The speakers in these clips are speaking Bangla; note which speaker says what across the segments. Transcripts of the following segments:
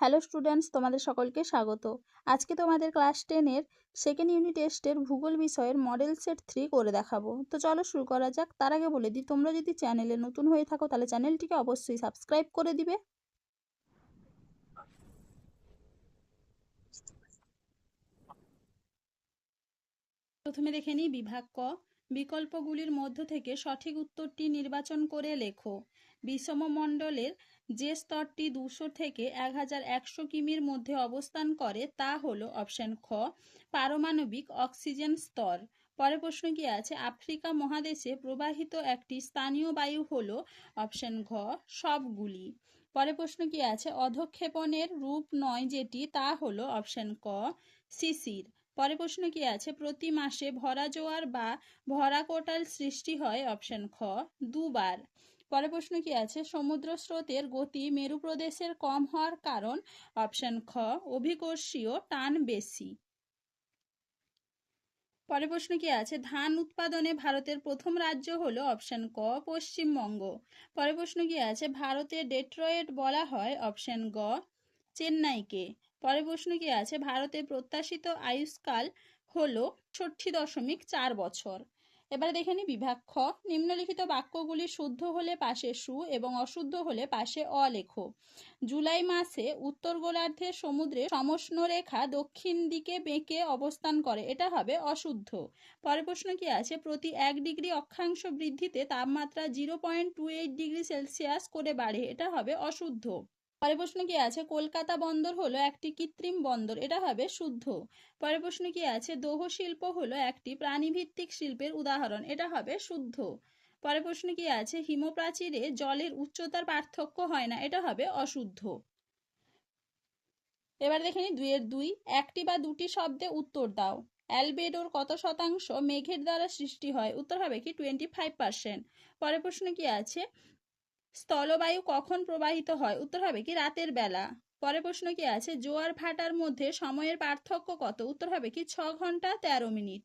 Speaker 1: হ্যালো স্টুডেন্টস, তোমাদের সকলকে স্বাগত। আজকে তোমাদের ক্লাস 10-এর সেকেন্ড ইউনিট টেস্টের ভূগোল বিষয়ের মডেল সেট 3 করে দেখাবো। তো চলো শুরু করা যাক। তার আগে বলে দিই, তোমরা যদি চ্যানেলে নতুন হয়ে থাকো তাহলে চ্যানেলটিকে অবশ্যই সাবস্ক্রাইব করে দিবে। প্রথমে দেখে নিই বিভাগ ক। বিকল্পগুলির মধ্য থেকে সঠিক উত্তরটি নির্বাচন করে লেখো। বিষমমণ্ডলের যে স্তরটি 200 থেকে 1100 কিমির মধ্যে অবস্থান করে তা হলো অপশন খ পারমাণবিক অক্সিজেন স্তর। পরের প্রশ্ন কি আছে? আফ্রিকা মহাদেশে প্রবাহিত একটি স্থানীয় বায়ু হলো অপশন ঘ সবগুলি। পরের প্রশ্ন কি আছে? অধঃক্ষেপণের রূপ নয় যেটি, তা হলো অপশন ক শিশির। পরের প্রশ্ন কি আছে? প্রতি মাসে ভরা জোয়ার বা ভরা কোটাল সৃষ্টি হয় অপশন খ দুবার। পরের প্রশ্ন কি আছে? সমুদ্র স্রোতের গতি মেরু প্রদেশের কম হওয়ার কারণ অপশন খ অভিকর্ষীয় টান বেশি। পরের প্রশ্ন কি আছে? ধান উৎপাদনে ভারতের প্রথম রাজ্য হলো অপশন ক পশ্চিমবঙ্গ। পরের প্রশ্ন কি আছে? ভারতের ডেট্রয়েট বলা হয় অপশন গ চেন্নাইকে। পরের প্রশ্ন কি আছে? ভারতের প্রত্যাশিত আয়ুষ্কাল হলো ৬৬.৪ বছর। এবারে দেখে নি বিভাগ খ। নিম্নলিখিত বাক্যগুলি শুদ্ধ হলে পাশে সু এবং অশুদ্ধ হলে পাশে অ লেখো। জুলাই মাসে উত্তর গোলার্ধে সমুদ্রের সমষ্ণ রেখা দক্ষিণ দিকে বেঁকে অবস্থান করে, এটা হবে অশুদ্ধ। পরের প্রশ্ন কি আছে? প্রতি 1 ডিগ্রি অক্ষাংশ বৃদ্ধিতে তাপমাত্রা 0.28 ডিগ্রি সেলসিয়াস করে বাড়ে, এটা হবে অশুদ্ধ। পরের প্রশ্ন কি আছে? কলকাতা বন্দর হলো একটি কৃত্রিম বন্দর, এটা হবে শুদ্ধ। পরের প্রশ্ন কি আছে? দোহ শিল্প হলো একটি প্রাণীভিত্তিক শিল্পের উদাহরণ, এটা হবে শুদ্ধ। পরের প্রশ্ন কি আছে? হিমপ্রাচীরে জলের উচ্চতার পার্থক্য হয় না, এটা হবে অশুদ্ধ। এবার দেখে নি 2-এর 2। একটি বা দুটি শব্দে উত্তর দাও। অ্যালবেডোর কত শতাংশ মেঘের দ্বারা সৃষ্টি হয়? উত্তর হবে কি 25%। পরের প্রশ্ন কি আছে? স্থলবায়ু কখন প্রবাহিত হয়? উত্তর হবে কি রাতের বেলা। পরের প্রশ্ন কি আছে? জোয়ার ভাটার মধ্যে সময়ের পার্থক্য কত? উত্তর হবে কি 6 ঘন্টা 13 মিনিট।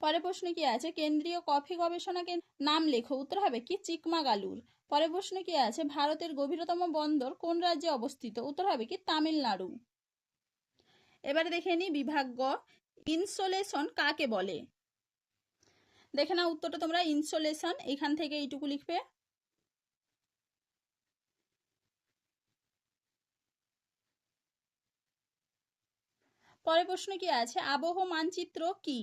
Speaker 1: পরের প্রশ্ন কি আছে? কেন্দ্রীয় কফি গবেষণা কেন্দ্রের নাম লেখো। উত্তর হবে কি চিকমাগালুর। পরের প্রশ্ন কি আছে? ভারতের গভীরতম বন্দর কোন রাজ্যে অবস্থিত? উত্তর হবে কি তামিলনাড়ু। এবারে দেখে নি বিভাগ গ। ইনসোলেশন কাকে বলে? দেখে না উত্তরটা তোমরা। ইনসোলেশন এখান থেকে এইটুকু লিখবে। পরের প্রশ্ন কি আছে? আবহ মানচিত্র কি?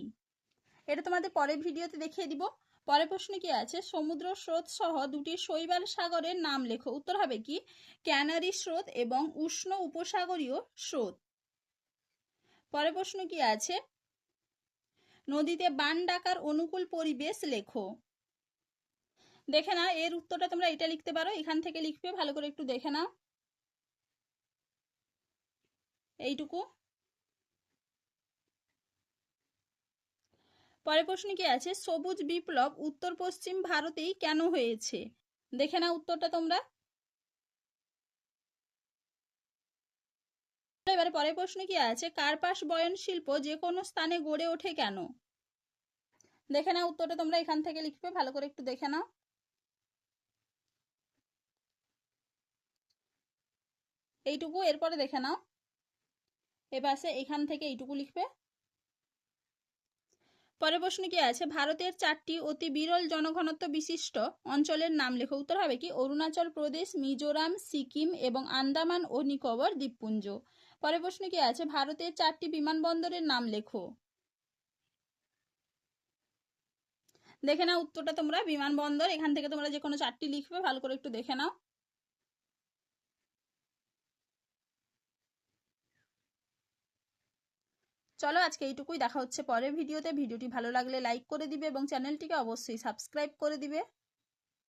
Speaker 1: এটা তোমাদের পরের ভিডিওতে দেখিয়ে দিব। পরের প্রশ্ন কি আছে? সমুদ্র স্রোত সহ দুটি শৈবাল সাগরের নাম লেখো। উত্তর হবে কি ক্যানারি স্রোত এবং উষ্ণ উপসাগরীয় স্রোত। পরের প্রশ্ন কি আছে? নদীতে বান ডাকার অনুকূল পরিবেশ লেখো। দেখে না এর উত্তরটা তোমরা এটা লিখতে পারো, এখান থেকে লিখবে, ভালো করে একটু দেখে নাও এইটুকু। পরের প্রশ্ন কি আছে? সবুজ বিপ্লব উত্তর পশ্চিম ভারতেই কেন হয়েছে? দেখে নাও উত্তরটা তোমরা। এবারে পরের প্রশ্ন কি আছে? কার্পাস বয়ন শিল্প যে কোনো স্থানে গড়ে ওঠে কেন? দেখে নাও উত্তরটা তোমরা, এখান থেকে লিখবে, ভালো করে একটু দেখে নাও এইটুকু। এরপরে দেখে নাও এপাশে এখান থেকে এইটুকু লিখবে। পরের প্রশ্ন কি আছে? ভারতের 4টি অতি বিরল জনঘনত্ব বিশিষ্ট অঞ্চলের নাম লেখো। উত্তর হবে কি অরুণাচল প্রদেশ, মিজোরাম, সিকিম এবং আন্দামান ও নিকোবর দ্বীপপুঞ্জ। পরের প্রশ্ন কি আছে? ভারতের 4টি বিমানবন্দরের নাম লেখো। দেখে নাও উত্তরটা তোমরা। বিমানবন্দর এখান থেকে তোমরা যে কোনো 4টি লিখবে, ভালো করে একটু দেখে নাও। চলো আজকে এইটুকুই, দেখা হচ্ছে পরের ভিডিওতে। ভিডিওটি ভালো লাগলে লাইক করে দিবে এবং চ্যানেলটিকে অবশ্যই সাবস্ক্রাইব করে দিবে।